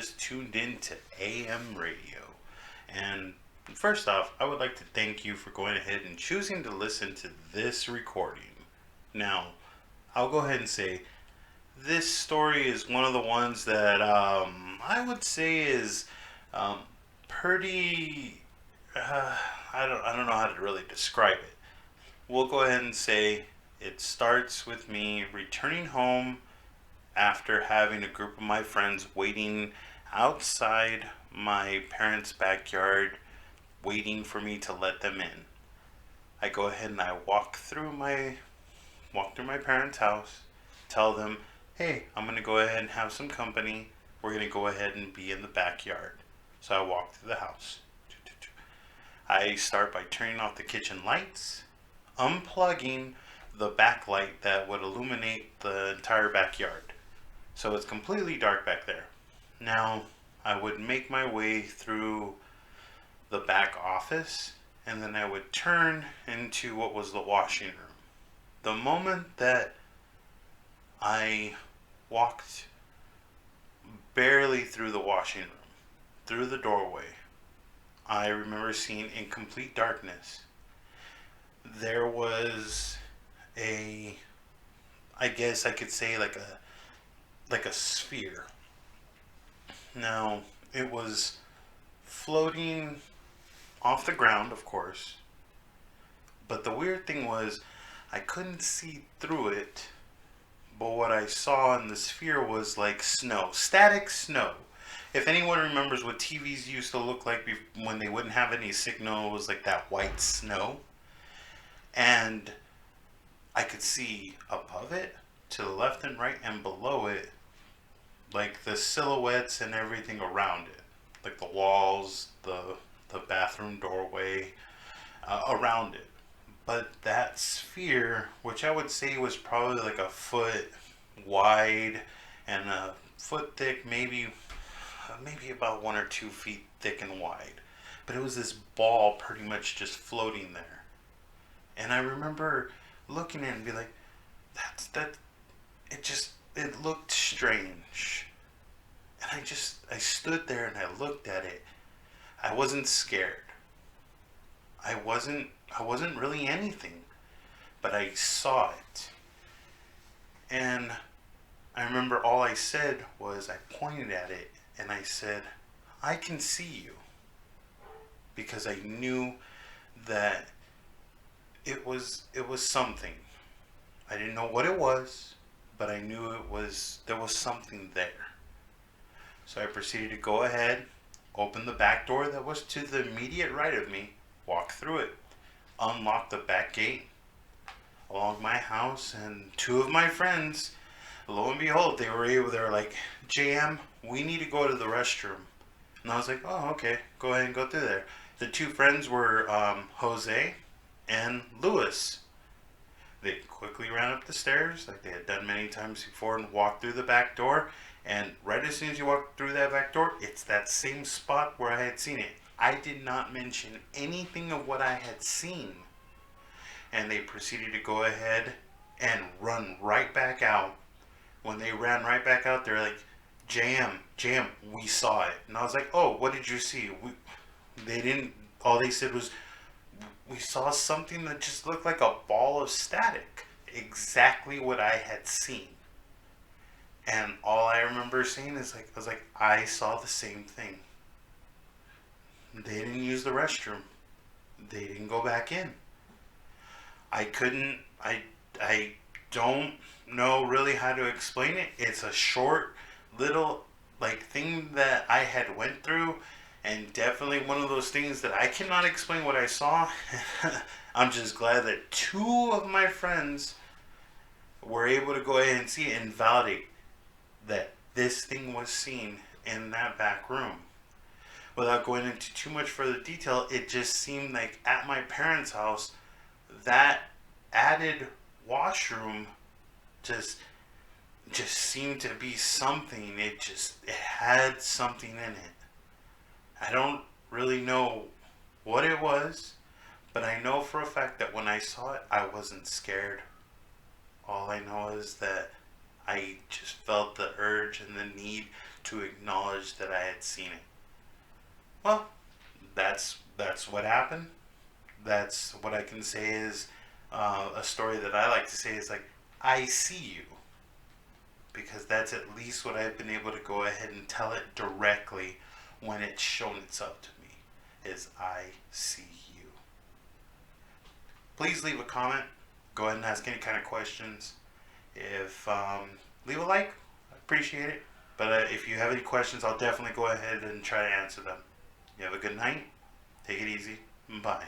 just tuned in to AM radio. And first off, I would like to thank you for going ahead and choosing to listen to this recording. Now, I'll go ahead and say this story is one of the ones that I would say is um, pretty. Uh, I don't know how to really describe it. We'll go ahead and say it starts with me returning home after having a group of my friends waiting outside my parents' backyard, waiting for me to let them in. I go ahead and I walk through my parents' house, tell them, "Hey, I'm gonna go ahead and have some company. We're gonna go ahead and be in the backyard." So I walk through the house. I start by turning off the kitchen lights, unplugging the backlight that would illuminate the entire backyard. So it's completely dark back there. Now, I would make my way through the back office and then I would turn into what was the washing room. The moment that I walked barely through the washing room, through the doorway, I remember seeing in complete darkness, there was a, I guess I could say like a sphere. Now, it was floating off the ground, of course, but the weird thing was I couldn't see through it, but what I saw in the sphere was like snow, static snow. If anyone remembers what TVs used to look like when they wouldn't have any signal, it was like that white snow. And I could see above it, to the left and right, and below it, like the silhouettes and everything around it, like the walls, the bathroom doorway, around it. But that sphere, which I would say was probably like a foot wide and a foot thick, maybe about 1 or 2 feet thick and wide. But it was this ball pretty much just floating there. And I remember looking at it and be like, that's that. It looked strange. And I stood there and I looked at it. I wasn't scared. I wasn't I wasn't really anything, but I saw it. And I remember all I said was I pointed at it and I said, "I can see you." Because I knew that it was something. I didn't know what it was, but I knew there was something there. So I proceeded to go ahead, open the back door that was to the immediate right of me, walk through it, unlock the back gate along my house, and two of my friends, lo and behold, they were like, "JM, we need to go to the restroom." And I was like, "Oh, okay, go ahead and go through there." The two friends were Jose and Lewis. They quickly ran up the stairs like they had done many times before and walked through the back door. And right as soon as you walk through that back door, it's that same spot where I had seen it. I did not mention anything of what I had seen. And they proceeded to go ahead and run right back out. When they ran right back out, they're like, "JM, we saw it." And I was like, "Oh, what did you see?" They didn't, all they said was, "We saw something that just looked like a ball of static." Exactly what I had seen. And all I remember saying is like, I was like, "I saw the same thing." They didn't use the restroom. They didn't go back in. I couldn't, I don't know really how to explain it. It's a short little like thing that I had went through and definitely one of those things that I cannot explain what I saw. I'm just glad that two of my friends were able to go ahead and see it and validate that this thing was seen in that back room. Without going into too much further detail, it just seemed like at my parents' house, that added washroom just just seemed to be something. It had something in it. I don't really know what it was, but I know for a fact that when I saw it, I wasn't scared. All I know is that I just felt the urge and the need to acknowledge that I had seen it. Well, that's what happened. That's what I can say is a story that I like to say is like, I see you, because that's at least what I've been able to go ahead and tell it directly when it's shown itself to me, is I see you. Please leave a comment. Go ahead and ask any kind of questions. If leave a like, I appreciate it. But if you have any questions, I'll definitely go ahead and try to answer them. You have a good night. Take it easy. Bye.